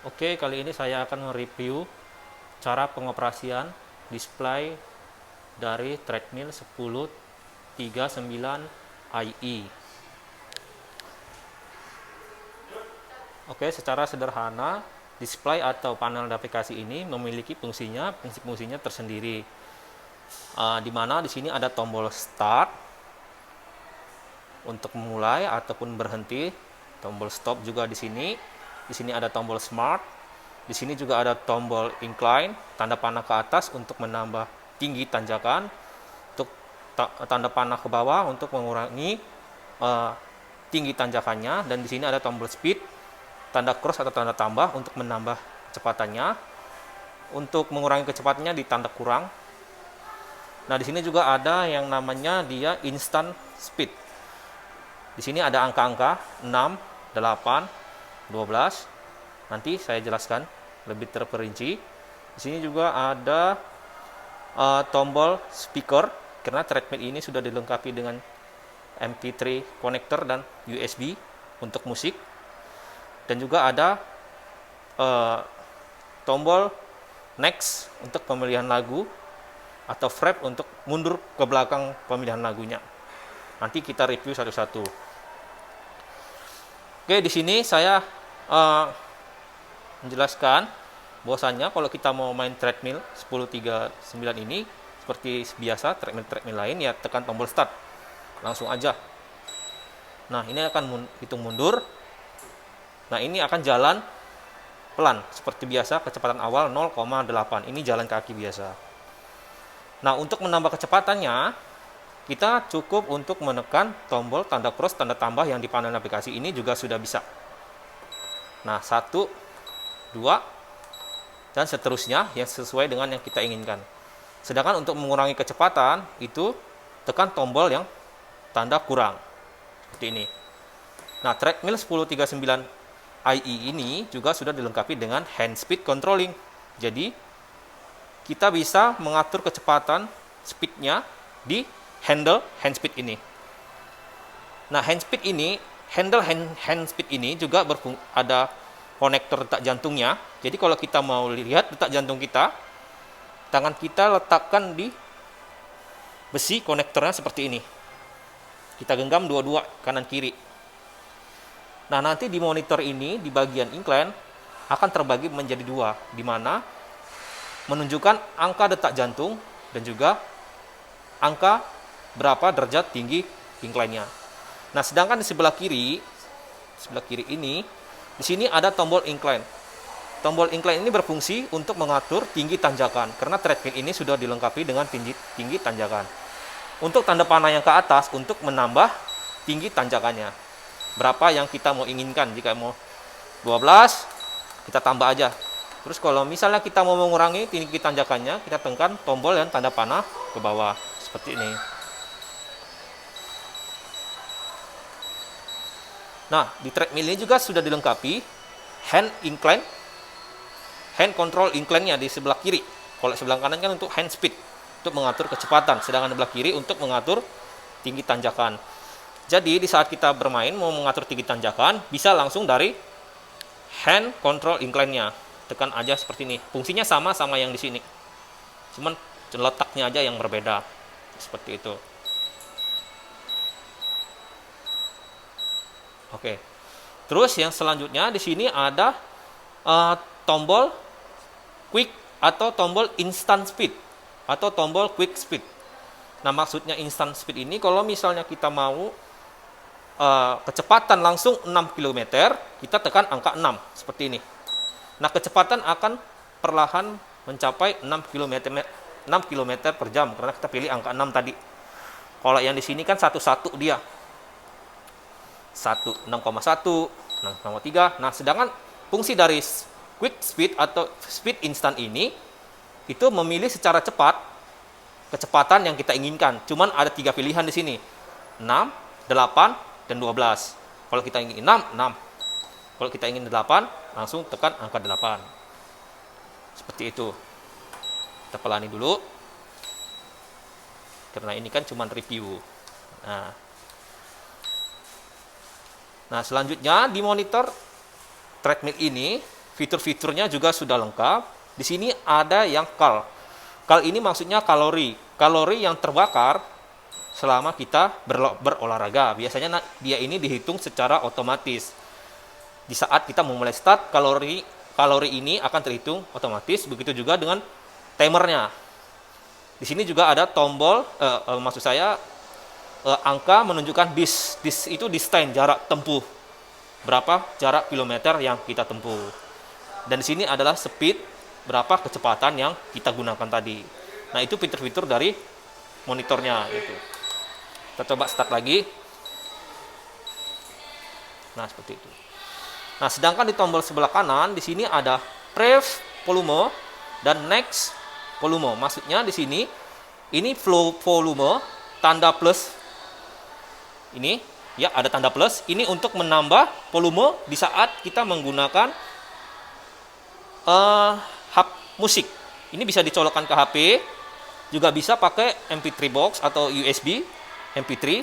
Oke, kali ini saya akan mereview cara pengoperasian display dari treadmill 1039 IE. Oke, secara sederhana, display atau panel navigasi ini memiliki fungsi-fungsinya tersendiri. Di mana di sini ada tombol start untuk memulai ataupun berhenti, tombol stop juga di sini. Di sini ada tombol smart. Di sini juga ada tombol incline, tanda panah ke atas untuk menambah tinggi tanjakan, untuk tanda panah ke bawah untuk mengurangi tinggi tanjakannya, dan di sini ada tombol speed, tanda cross atau tanda tambah untuk menambah kecepatannya. Untuk mengurangi kecepatannya di tanda kurang. Nah, di sini juga ada yang namanya dia instant speed. Di sini ada angka-angka 6, 8, 12. Nanti saya jelaskan lebih terperinci. Di sini juga ada tombol speaker karena treadmill ini sudah dilengkapi dengan MP3 connector dan USB untuk musik. Dan juga ada tombol next untuk pemilihan lagu atau frame untuk mundur ke belakang pemilihan lagunya. Nanti kita review satu-satu. Oke, di sini saya menjelaskan bahwasannya kalau kita mau main treadmill 1039 ini seperti biasa treadmill lain, ya tekan tombol start langsung aja. Nah, ini akan hitung mundur. Nah, ini akan jalan pelan seperti biasa, kecepatan awal 0,8. Ini jalan kaki biasa. Nah, untuk menambah kecepatannya kita cukup untuk menekan tombol tanda cross, tanda tambah yang di panel navigasi ini juga sudah bisa. Nah, 1, 2, dan seterusnya yang sesuai dengan yang kita inginkan. Sedangkan untuk mengurangi kecepatan itu tekan tombol yang tanda kurang seperti ini. Nah, treadmill 1039 IE ini juga sudah dilengkapi dengan hand speed controlling. Jadi kita bisa mengatur kecepatan speednya di handle hand speed ini. Nah, hand speed ini juga ada konektor detak jantungnya. Jadi kalau kita mau lihat detak jantung kita, tangan kita letakkan di besi konektornya seperti ini. Kita genggam dua-dua kanan kiri. Nah, nanti di monitor ini di bagian incline akan terbagi menjadi dua, di mana menunjukkan angka detak jantung dan juga angka berapa derajat tinggi incline-nya. Nah, sedangkan di sebelah kiri ini, di sini ada tombol incline. Tombol incline ini berfungsi untuk mengatur tinggi tanjakan, karena treadmill ini sudah dilengkapi dengan tinggi tanjakan. Untuk tanda panah yang ke atas untuk menambah tinggi tanjakannya. Berapa yang kita mau inginkan, jika mau 12, kita tambah aja. Terus kalau misalnya kita mau mengurangi tinggi tanjakannya, kita tekan tombol yang tanda panah ke bawah, seperti ini. Nah, di treadmill ini juga sudah dilengkapi hand control incline-nya di sebelah kiri. Kalau sebelah kanan kan untuk hand speed, untuk mengatur kecepatan, sedangkan di sebelah kiri untuk mengatur tinggi tanjakan. Jadi di saat kita bermain mau mengatur tinggi tanjakan, bisa langsung dari hand control incline-nya. Tekan aja seperti ini. Fungsinya sama yang di sini. Cuman letaknya aja yang berbeda. Seperti itu. Oke. Terus yang selanjutnya di sini ada tombol quick atau tombol instant speed atau tombol quick speed. Nah, maksudnya instant speed ini kalau misalnya kita mau kecepatan langsung 6 km, kita tekan angka 6 seperti ini. Nah, kecepatan akan perlahan mencapai 6 km per jam karena kita pilih angka 6 tadi. Kalau yang di sini kan 11 dia. 6,1, 6,3. Nah, sedangkan fungsi dari quick speed atau speed instan ini itu memilih secara cepat kecepatan yang kita inginkan. Cuman ada 3 pilihan di sini. 6, 8, dan 12. Kalau kita ingin 6, 6. Kalau kita ingin 8, langsung tekan angka 8. Seperti itu. Kita pelani dulu. Karena ini kan cuma review. Nah, selanjutnya di monitor treadmill ini fitur-fiturnya juga sudah lengkap. Di sini ada yang kal. Kal ini maksudnya kalori. Kalori yang terbakar selama kita berolahraga. Biasanya dia ini dihitung secara otomatis. Di saat kita memulai start, kalori ini akan terhitung otomatis. Begitu juga dengan timernya. Di sini juga ada tombol, maksud saya angka menunjukkan distance itu distance, jarak tempuh. Berapa jarak kilometer yang kita tempuh. Dan di sini adalah speed, berapa kecepatan yang kita gunakan tadi. Nah, itu fitur-fitur dari monitornya gitu. Kita coba start lagi. Nah, seperti itu. Nah, sedangkan di tombol sebelah kanan di sini ada pref volume dan next volume. Maksudnya di sini ini flow volume tanda plus. Ini ya ada tanda plus. Ini untuk menambah volume di saat kita menggunakan hub musik. Ini bisa dicolokkan ke HP, juga bisa pakai MP3 box atau USB MP3.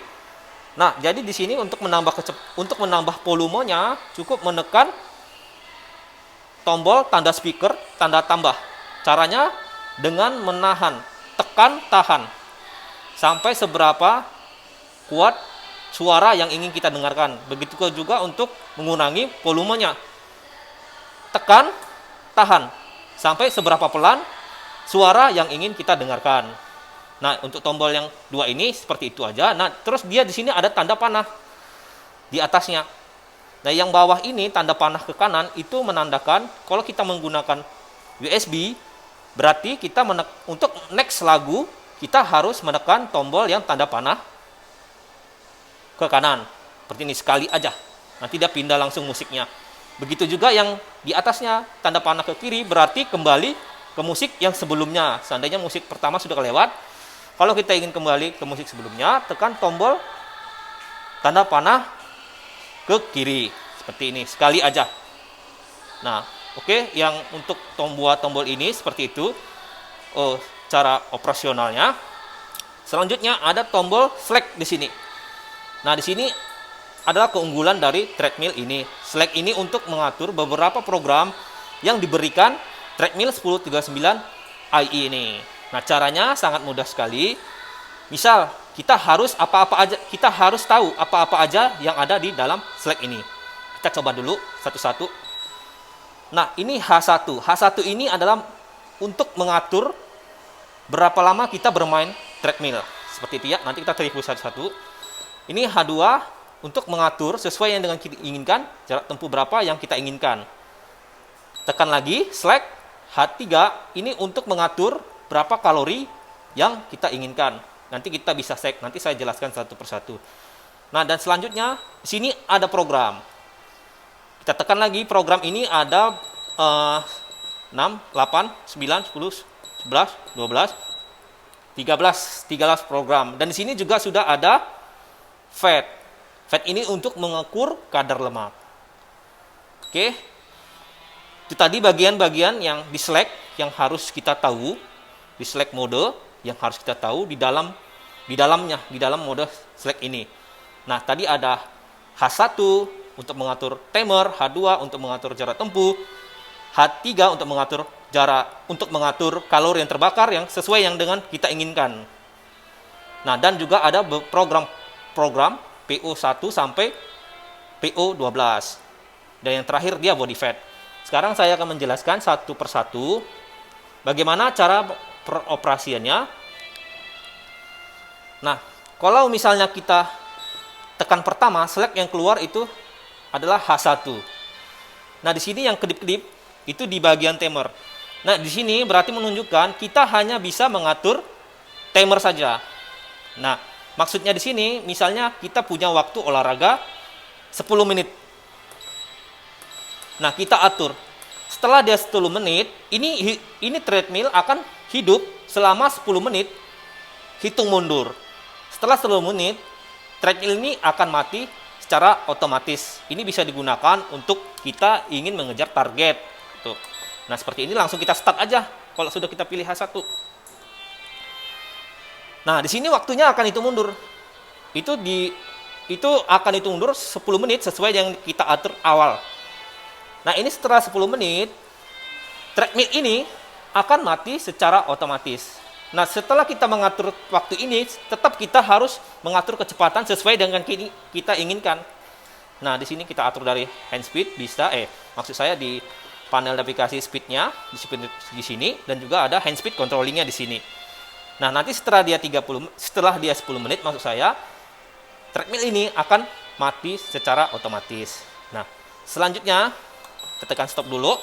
Nah, jadi di sini untuk menambah volumenya cukup menekan tombol tanda speaker, tanda tambah. Caranya dengan menahan, tekan, tahan sampai seberapa kuat suara yang ingin kita dengarkan. Begitu juga untuk mengurangi volumenya. Tekan, tahan sampai seberapa pelan suara yang ingin kita dengarkan. Nah, untuk tombol yang dua ini seperti itu aja. Nah, terus dia di sini ada tanda panah di atasnya. Nah, yang bawah ini tanda panah ke kanan itu menandakan kalau kita menggunakan USB, berarti kita untuk next lagu kita harus menekan tombol yang tanda panah ke kanan. Seperti ini sekali aja. Nanti dia pindah langsung musiknya. Begitu juga yang di atasnya tanda panah ke kiri berarti kembali ke musik yang sebelumnya. Seandainya musik pertama sudah kelewat, kalau kita ingin kembali ke musik sebelumnya, tekan tombol tanda panah ke kiri. Seperti ini, sekali aja. Nah, oke, yang untuk tombol ini seperti itu. Cara operasionalnya. Selanjutnya ada tombol select di sini. Nah, di sini adalah keunggulan dari treadmill ini. Select ini untuk mengatur beberapa program yang diberikan treadmill 1039 IE ini. Nah, caranya sangat mudah sekali. Misal, kita harus tahu apa-apa aja yang ada di dalam Slack ini. Kita coba dulu satu-satu. Nah, ini H1. H1 ini adalah untuk mengatur berapa lama kita bermain treadmill. Seperti itu ya. Nanti kita triview satu-satu. Ini H2 untuk mengatur sesuai yang dengan kita inginkan, jarak tempuh berapa yang kita inginkan. Tekan lagi Slack. H3 ini untuk mengatur berapa kalori yang kita inginkan. Nanti kita bisa cek, nanti saya jelaskan satu persatu. Nah, dan selanjutnya di sini ada program. Kita tekan lagi program ini ada 6, 8, 9, 10, 11, 12, 13 program. Dan di sini juga sudah ada fat. Fat ini untuk mengukur kadar lemak. Oke. Itu tadi bagian-bagian yang di Slack yang harus kita tahu, di Slack mode yang harus kita tahu di dalam mode Slack ini. Nah, tadi ada H1 untuk mengatur timer, H2 untuk mengatur jarak tempuh, H3 untuk mengatur kalori yang terbakar yang sesuai yang dengan kita inginkan. Nah, dan juga ada program PO1 sampai PO12. Dan yang terakhir dia body fat. Sekarang saya akan menjelaskan satu persatu bagaimana cara peroperasiannya. Nah, kalau misalnya kita tekan pertama, Slack yang keluar itu adalah H1. Nah, di sini yang kedip-kedip itu di bagian timer. Nah, di sini berarti menunjukkan kita hanya bisa mengatur timer saja. Nah, maksudnya di sini misalnya kita punya waktu olahraga 10 menit. Nah, kita atur. Setelah dia 10 menit, ini treadmill akan hidup selama 10 menit. Hitung mundur. Setelah 10 menit, treadmill ini akan mati secara otomatis. Ini bisa digunakan untuk kita ingin mengejar target. Tuh. Nah, seperti ini langsung kita start aja kalau sudah kita pilih H1. Nah, di sini waktunya akan hitung mundur. Itu akan hitung mundur 10 menit sesuai yang kita atur awal. Nah, ini setelah 10 menit, treadmill ini akan mati secara otomatis. Nah, setelah kita mengatur waktu ini, tetap kita harus mengatur kecepatan sesuai dengan kita inginkan. Nah, di sini kita atur dari hand speed, bisa, maksud saya di panel navigasi speednya, di sini, dan juga ada hand speed controllingnya di sini. Nah, nanti setelah dia 10 menit, maksud saya, treadmill ini akan mati secara otomatis. Nah, selanjutnya, kita tekan stop dulu.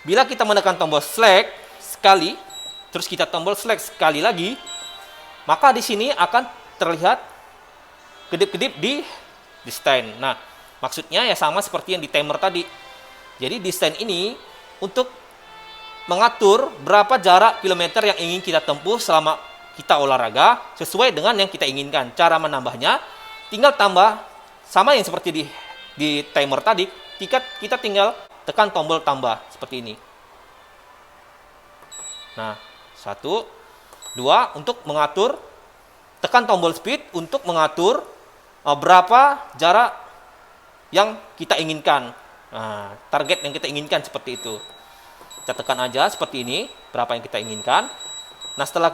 Bila kita menekan tombol select sekali, terus kita tombol select sekali lagi, maka di sini akan terlihat kedip-kedip di stand. Nah, maksudnya ya sama seperti yang di timer tadi. Jadi di stand ini untuk mengatur berapa jarak kilometer yang ingin kita tempuh selama kita olahraga sesuai dengan yang kita inginkan. Cara menambahnya tinggal tambah sama yang seperti di timer tadi. Kita tinggal tekan tombol tambah seperti ini. Nah, 1, 2 untuk mengatur, tekan tombol speed untuk mengatur berapa jarak yang kita inginkan. Nah, target yang kita inginkan seperti itu. Kita tekan aja seperti ini, berapa yang kita inginkan. Nah, setelah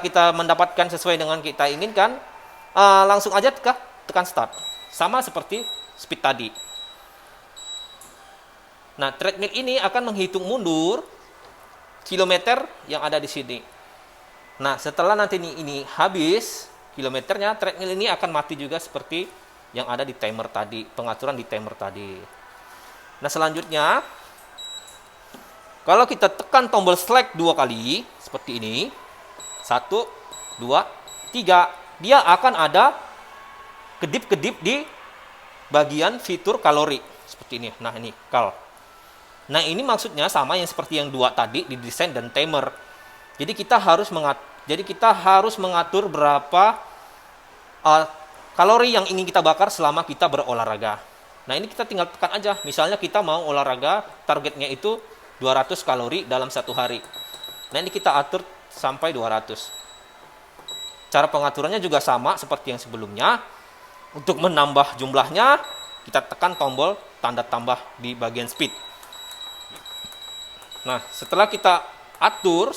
kita mendapatkan sesuai dengan kita inginkan, langsung aja tekan start. Sama seperti speed tadi. Nah, treadmill ini akan menghitung mundur kilometer yang ada di sini. Nah, setelah nanti ini habis kilometernya, treadmill ini akan mati juga seperti yang ada di timer tadi, pengaturan di timer tadi. Nah, selanjutnya, kalau kita tekan tombol select 2 kali, seperti ini, 1, 2, 3, dia akan ada kedip-kedip di bagian fitur kalori, seperti ini. Nah, ini kal. Nah, ini maksudnya sama yang seperti yang 2 tadi di desain dan timer. Jadi kita harus mengatur berapa kalori yang ingin kita bakar selama kita berolahraga. Nah, ini kita tinggal tekan aja. Misalnya kita mau olahraga, targetnya itu 200 kalori dalam 1 hari. Nah, ini kita atur sampai 200. Cara pengaturannya juga sama seperti yang sebelumnya. Untuk menambah jumlahnya, kita tekan tombol tanda tambah di bagian speed. Nah, setelah kita atur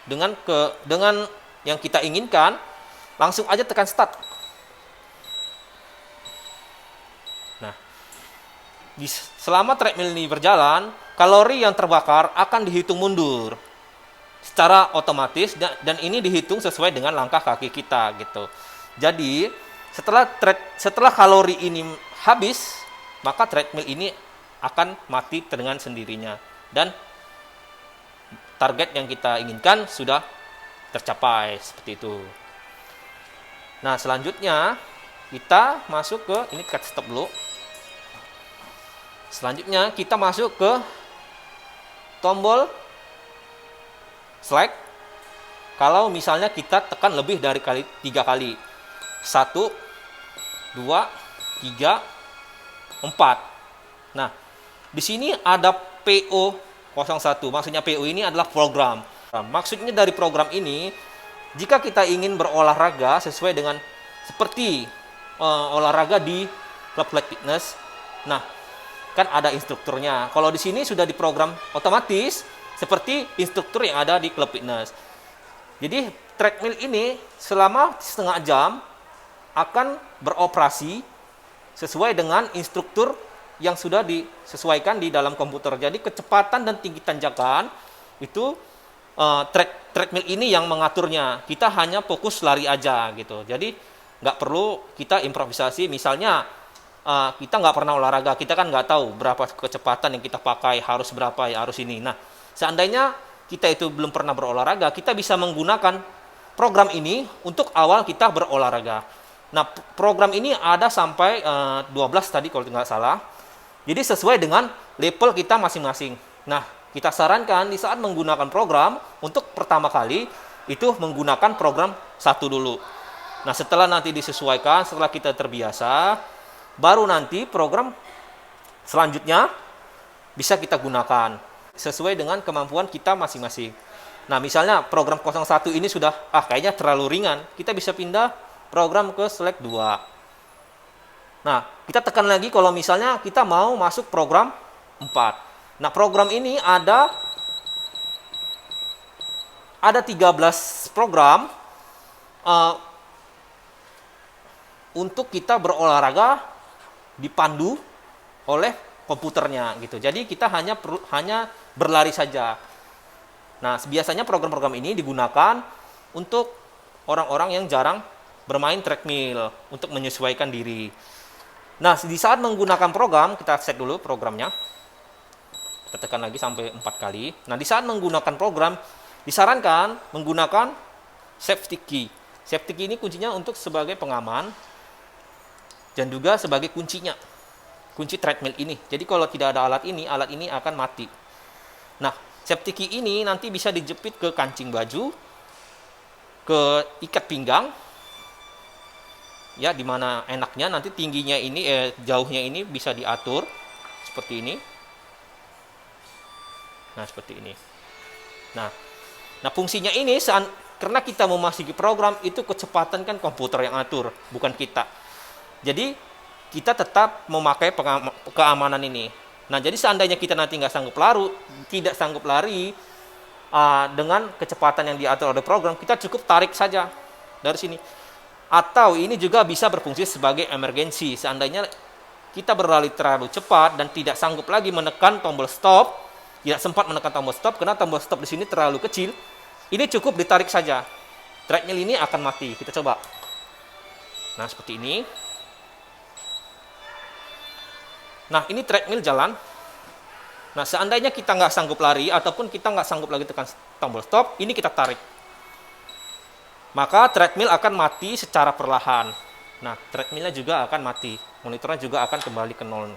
dengan yang kita inginkan, langsung aja tekan start. Nah, selama treadmill ini berjalan, kalori yang terbakar akan dihitung mundur secara otomatis, dan ini dihitung sesuai dengan langkah kaki kita gitu. Jadi, setelah kalori ini habis, maka treadmill ini akan mati dengan sendirinya. Dan target yang kita inginkan sudah tercapai seperti itu. Nah, selanjutnya kita masuk ke ini, cut stop dulu. Selanjutnya kita masuk ke tombol select. Kalau misalnya kita tekan lebih dari 3 kali. 1, 2, 3, 4. Nah, di sini ada PO01. Maksudnya PO ini adalah program. Maksudnya dari program ini, jika kita ingin berolahraga sesuai dengan seperti olahraga di klub fitness, nah kan ada instrukturnya. Kalau di sini sudah diprogram otomatis seperti instruktur yang ada di klub fitness. Jadi treadmill ini selama setengah jam akan beroperasi sesuai dengan instruktur yang sudah disesuaikan di dalam komputer. Jadi kecepatan dan tinggi tanjakan itu treadmill ini yang mengaturnya. Kita hanya fokus lari aja gitu. Jadi nggak perlu kita improvisasi. Misalnya kita nggak pernah olahraga, kita kan nggak tahu berapa kecepatan yang kita pakai, harus berapa ya, harus ini. Nah, seandainya kita itu belum pernah berolahraga, kita bisa menggunakan program ini untuk awal kita berolahraga. Nah, program ini ada sampai 12 tadi kalau nggak salah. Jadi sesuai dengan level kita masing-masing. Nah, kita sarankan di saat menggunakan program, untuk pertama kali itu menggunakan program 1 dulu. Nah, setelah nanti disesuaikan, setelah kita terbiasa, baru nanti program selanjutnya bisa kita gunakan sesuai dengan kemampuan kita masing-masing. Nah, misalnya program 01 ini sudah kayaknya terlalu ringan, kita bisa pindah program ke select 2. Nah, kita tekan lagi kalau misalnya kita mau masuk program 4. Nah, program ini ada 13 program untuk kita berolahraga dipandu oleh komputernya gitu. Jadi kita hanya berlari saja. Nah, biasanya program-program ini digunakan untuk orang-orang yang jarang bermain treadmill untuk menyesuaikan diri. Nah, di saat menggunakan program, kita set dulu programnya. Kita tekan lagi sampai 4 kali. Nah, di saat menggunakan program, disarankan menggunakan safety key. Safety key ini kuncinya untuk sebagai pengaman dan juga sebagai kuncinya. Kunci treadmill ini. Jadi kalau tidak ada alat ini akan mati. Nah, safety key ini nanti bisa dijepit ke kancing baju, ke ikat pinggang, ya, dimana enaknya nanti tingginya ini, jauhnya ini bisa diatur seperti ini. Nah, seperti ini. Nah, fungsinya ini karena kita memasuki program itu kecepatan kan komputer yang atur, bukan kita. Jadi kita tetap memakai keamanan ini. Nah, jadi seandainya kita nanti tidak sanggup lari dengan kecepatan yang diatur oleh program, kita cukup tarik saja dari sini. Atau ini juga bisa berfungsi sebagai emergensi. Seandainya kita berlari terlalu cepat dan tidak sanggup lagi menekan tombol stop, tidak sempat menekan tombol stop karena tombol stop di sini terlalu kecil, ini cukup ditarik saja. Treadmill ini akan mati. Kita coba. Nah, seperti ini. Nah, ini treadmill jalan. Nah, seandainya kita nggak sanggup lari ataupun kita nggak sanggup lagi tekan tombol stop, ini kita tarik. Maka treadmill akan mati secara perlahan. Nah, treadmillnya juga akan mati. Monitornya juga akan kembali ke nol.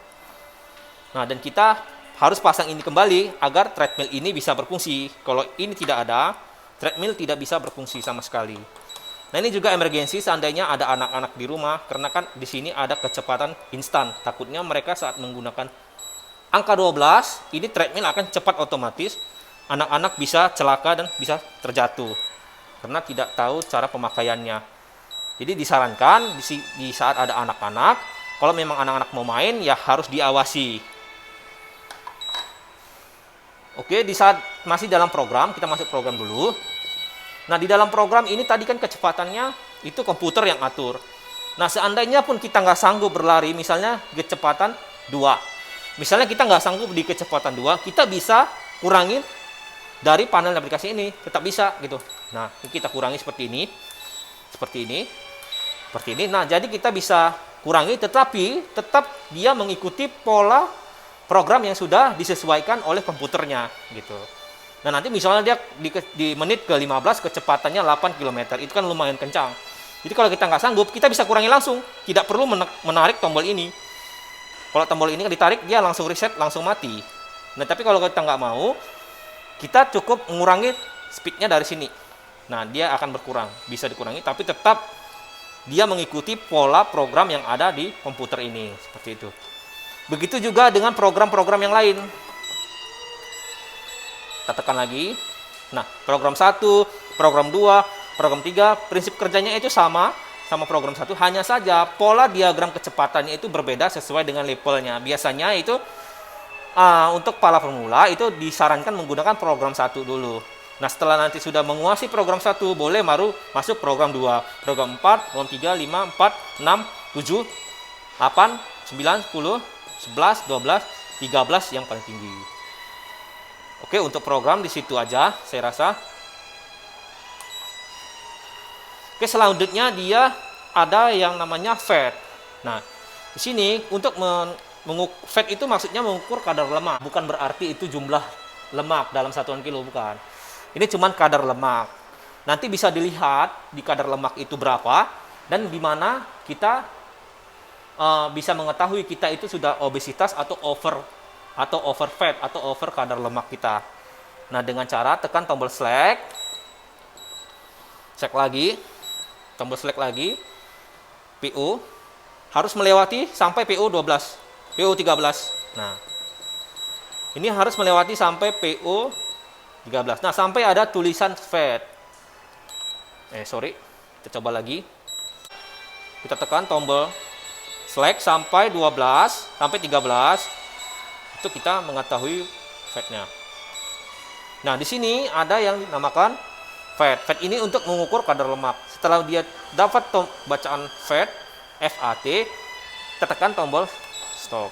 Nah, dan kita harus pasang ini kembali agar treadmill ini bisa berfungsi. Kalau ini tidak ada, treadmill tidak bisa berfungsi sama sekali. Nah, ini juga emergensi seandainya ada anak-anak di rumah, karena kan di sini ada kecepatan instan. Takutnya mereka saat menggunakan angka 12, ini treadmill akan cepat otomatis. Anak-anak bisa celaka dan bisa terjatuh karena tidak tahu cara pemakaiannya. Jadi disarankan di saat ada anak-anak, kalau memang anak-anak mau main ya harus diawasi. Oke, di saat masih dalam program, kita masuk program dulu. Nah, di dalam program ini tadi kan kecepatannya itu komputer yang atur. Nah, seandainya pun kita nggak sanggup berlari, misalnya kecepatan 2. Misalnya kita nggak sanggup di kecepatan 2, kita bisa kurangin dari panel aplikasi ini. Tetap bisa gitu. Nah, kita kurangi seperti ini. Seperti ini. Nah, jadi kita bisa kurangi, tetapi tetap dia mengikuti pola program yang sudah disesuaikan oleh komputernya gitu. Nah, nanti misalnya dia di menit ke-15 kecepatannya 8 km, itu kan lumayan kencang. Jadi kalau kita nggak sanggup, kita bisa kurangi langsung, tidak perlu menarik tombol ini. Kalau tombol ini ditarik, dia langsung reset, langsung mati. Nah, tapi kalau kita nggak mau, kita cukup mengurangi speednya dari sini. Nah, dia akan berkurang, bisa dikurangi, tapi tetap dia mengikuti pola program yang ada di komputer ini, seperti itu. Begitu juga dengan program-program yang lain. Kita tekan lagi. Nah, program 1, program 2, program 3, prinsip kerjanya itu sama program 1, hanya saja pola diagram kecepatannya itu berbeda sesuai dengan levelnya. Biasanya itu untuk para pemula itu disarankan menggunakan program 1 dulu. Nah, setelah nanti sudah menguasai program 1, boleh baru masuk program 2, program 4, program 3, 5, 4, 6, 7, 8, 9, 10, 11, 12, 13 yang paling tinggi. Oke, untuk program di situ aja saya rasa. Oke, selanjutnya dia ada yang namanya fat. Nah, di sini untuk fat itu maksudnya mengukur kadar lemak, bukan berarti itu jumlah lemak dalam satuan kilo, bukan. Ini cuma kadar lemak. Nanti bisa dilihat di kadar lemak itu berapa dan di mana kita bisa mengetahui kita itu sudah obesitas atau over fat atau over kadar lemak kita. Nah, dengan cara tekan tombol select lagi, tombol select lagi, PO harus melewati sampai PO 12, PO 13. Nah, ini harus melewati sampai PO 13. Nah, sampai ada tulisan fat. Kita coba lagi. Kita tekan tombol slack sampai 12 sampai 13 itu kita mengetahui fatnya. Nah, di sini ada yang dinamakan fat. Fat ini untuk mengukur kadar lemak. Setelah dia dapat bacaan fat, FAT, kita tekan tombol stop.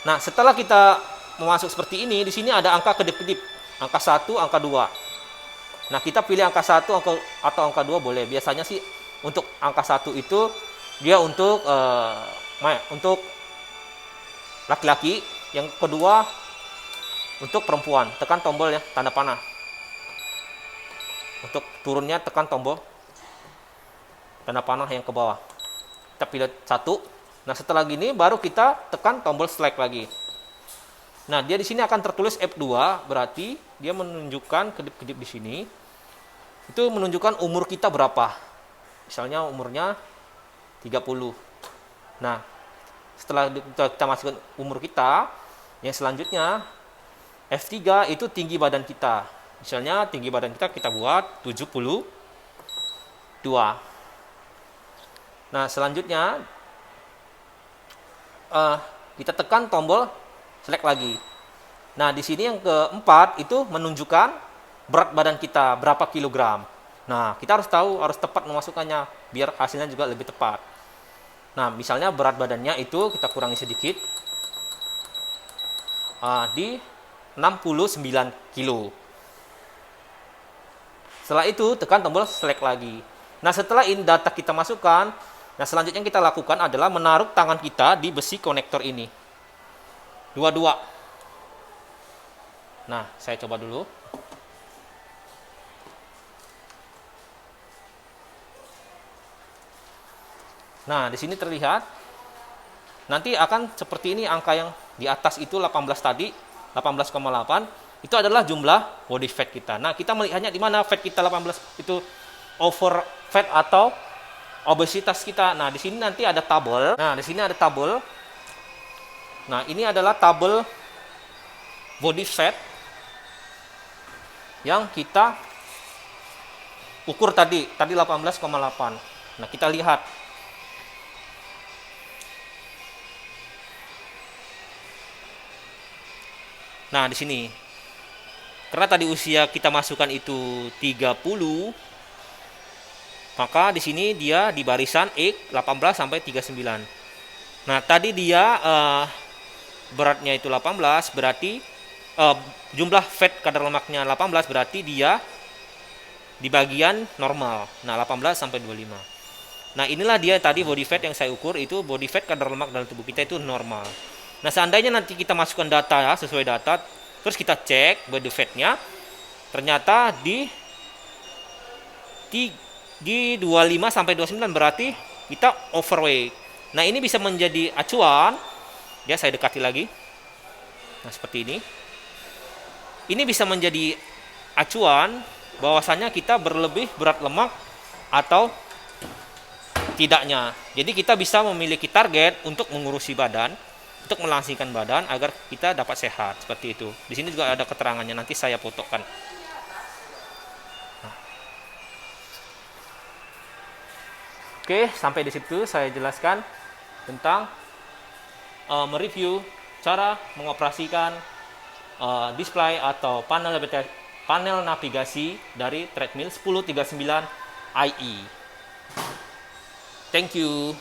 Nah, setelah kita memasuk seperti ini, di sini ada angka kedip-kedip. Angka 1, angka 2. Nah, kita pilih angka 1 atau angka 2 boleh. Biasanya sih untuk angka 1 itu dia untuk laki-laki, yang kedua untuk perempuan. Tekan tombol ya, tanda panah. Untuk turunnya tekan tombol tanda panah yang ke bawah. Kita pilih 1. Nah, setelah gini baru kita tekan tombol select lagi. Nah, dia di sini akan tertulis F2, berarti dia menunjukkan kedip-kedip di sini. Itu menunjukkan umur kita berapa. Misalnya umurnya 30. Nah, setelah kita masukkan umur kita, yang selanjutnya F3 itu tinggi badan kita. Misalnya tinggi badan kita buat 72. Nah, selanjutnya kita tekan tombol select lagi. Nah, di sini yang keempat itu menunjukkan berat badan kita berapa kilogram. Nah, kita harus tahu, harus tepat memasukkannya biar hasilnya juga lebih tepat. Nah, misalnya berat badannya itu kita kurangi sedikit di 69 kilo. Setelah itu tekan tombol select lagi. Nah, setelah ini data kita masukkan, nah selanjutnya yang kita lakukan adalah menaruh tangan kita di besi konektor ini. Dua-dua. Nah, saya coba dulu. Nah, di sini terlihat nanti akan seperti ini, angka yang di atas itu 18 tadi, 18,8 itu adalah jumlah body fat kita. Nah, kita melihatnya di mana fat kita 18 itu over fat atau obesitas kita. Nah, di sini nanti ada tabel. Nah, di sini ada tabel. Nah, ini adalah tabel body fat yang kita ukur tadi 18,8. Nah, kita lihat. Nah, di sini. Karena tadi usia kita masukkan itu 30, maka di sini dia di barisan X 18 sampai 39. Nah, tadi dia beratnya itu 18, berarti jumlah fat kadar lemaknya 18, berarti dia di bagian normal. Nah, 18 sampai 25. Nah, inilah dia tadi body fat yang saya ukur, itu body fat kadar lemak dalam tubuh kita itu normal. Nah, seandainya nanti kita masukkan data ya, sesuai data, terus kita cek body fatnya, ternyata di 25 sampai 29, berarti kita overweight. Nah, ini bisa menjadi acuan. Ya, saya dekati lagi. Nah, seperti ini. Ini bisa menjadi acuan bahwasanya kita berlebih berat lemak atau tidaknya. Jadi kita bisa memiliki target untuk mengurusi badan, untuk melangsingkan badan agar kita dapat sehat, seperti itu. Di sini juga ada keterangannya, nanti saya fotokan. Nah. Oke, sampai di situ saya jelaskan tentang mereview cara mengoperasikan display atau panel navigasi dari treadmill 1039 IE. Thank you.